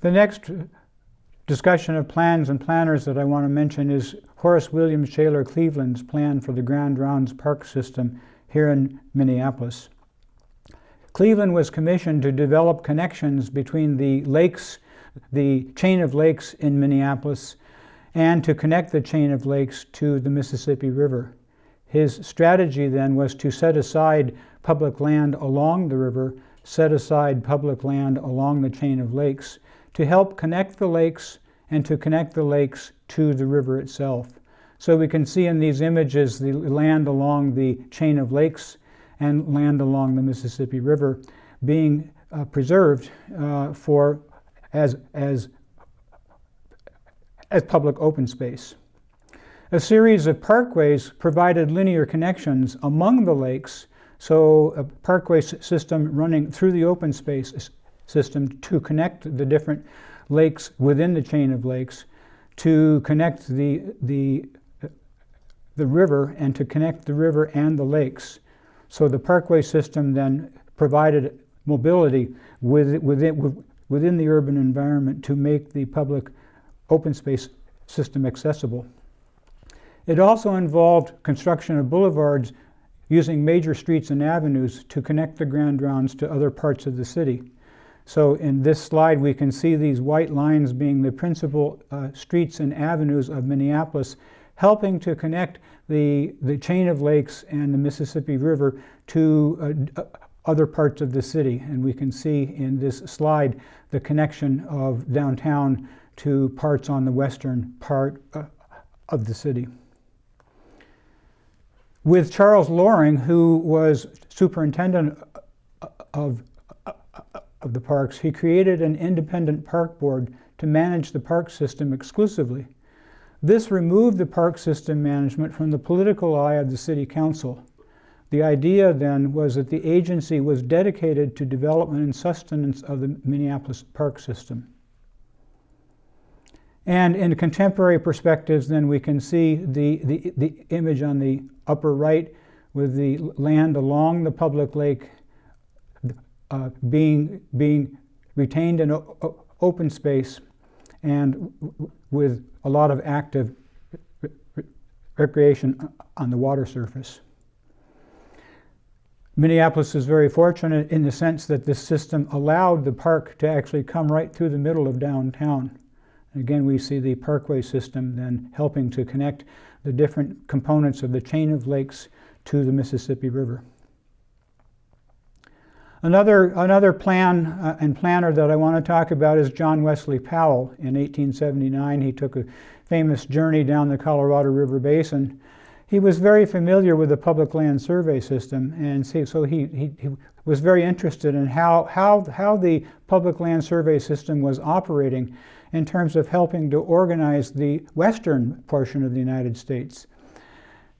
The next discussion of plans and planners that I want to mention is Horace William Shaler Cleveland's plan for the Grand Rounds Park system here in Minneapolis. Cleveland was commissioned to develop connections between the lakes, the chain of lakes in Minneapolis, and to connect the chain of lakes to the Mississippi River. His strategy then was to set aside public land along the river, set aside public land along the chain of lakes to help connect the lakes and to connect the lakes to the river itself. So we can see in these images the land along the chain of lakes and land along the Mississippi River being preserved as public open space. A series of parkways provided linear connections among the lakes, so a parkway system running through the open space system to connect the different lakes within the chain of lakes, to connect the river and to connect the river and the lakes. So the parkway system then provided mobility within the urban environment to make the public open space system accessible. It also involved construction of boulevards using major streets and avenues to connect the Grand Rounds to other parts of the city. So in this slide we can see these white lines being the principal streets and avenues of Minneapolis, helping to connect the chain of lakes and the Mississippi River to other parts of the city. And we can see in this slide the connection of downtown to parts on the western part of the city. With Charles Loring, who was superintendent of the parks, he created an independent park board to manage the park system exclusively. This removed the park system management from the political eye of the city council. The idea then was that the agency was dedicated to development and sustenance of the Minneapolis park system. And in contemporary perspectives, then we can see the image on the upper right with the land along the public lake being retained in open space and with a lot of active recreation on the water surface. Minneapolis is very fortunate in the sense that this system allowed the park to actually come right through the middle of downtown. Again, we see the parkway system then helping to connect the different components of the chain of lakes to the Mississippi River. Another plan and planner that I want to talk about is John Wesley Powell. In 1879, he took a famous journey down the Colorado River Basin. He was very familiar with the public land survey system, and so he was very interested in how the public land survey system was operating in terms of helping to organize the western portion of the United States.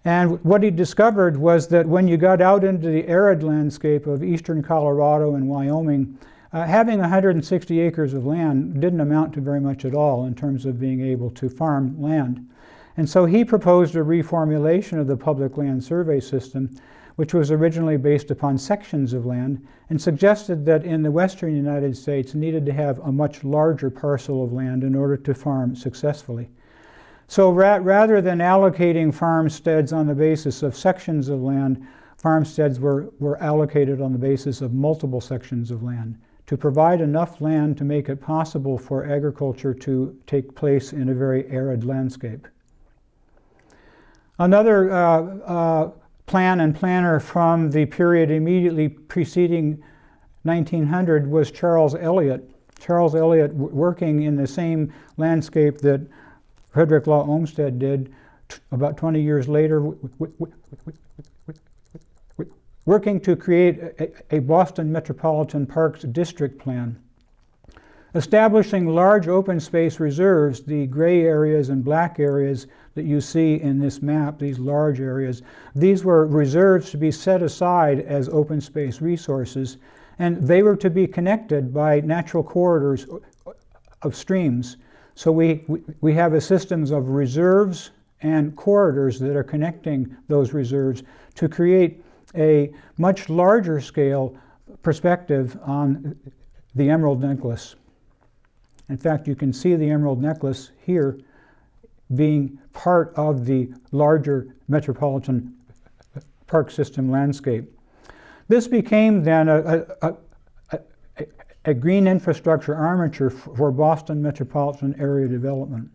And what he discovered was that when you got out into the arid landscape of eastern Colorado and Wyoming, having 160 acres of land didn't amount to very much at all in terms of being able to farm land. And so he proposed a reformulation of the public land survey system, which was originally based upon sections of land, and suggested that in the western United States needed to have a much larger parcel of land in order to farm successfully. So rather than allocating farmsteads on the basis of sections of land, farmsteads were allocated on the basis of multiple sections of land to provide enough land to make it possible for agriculture to take place in a very arid landscape. Another plan and planner from the period immediately preceding 1900 was Charles Eliot. Charles Eliot, working in the same landscape that Frederick Law Olmsted did about 20 years later, working to create a Boston Metropolitan Parks District Plan. Establishing large open space reserves, the gray areas and black areas that you see in this map, these large areas, these were reserves to be set aside as open space resources, and they were to be connected by natural corridors of streams. So we have a systems of reserves and corridors that are connecting those reserves to create a much larger scale perspective on the Emerald Necklace. In fact, you can see the Emerald Necklace here being part of the larger metropolitan park system landscape. This became then a green infrastructure armature for Boston metropolitan area development.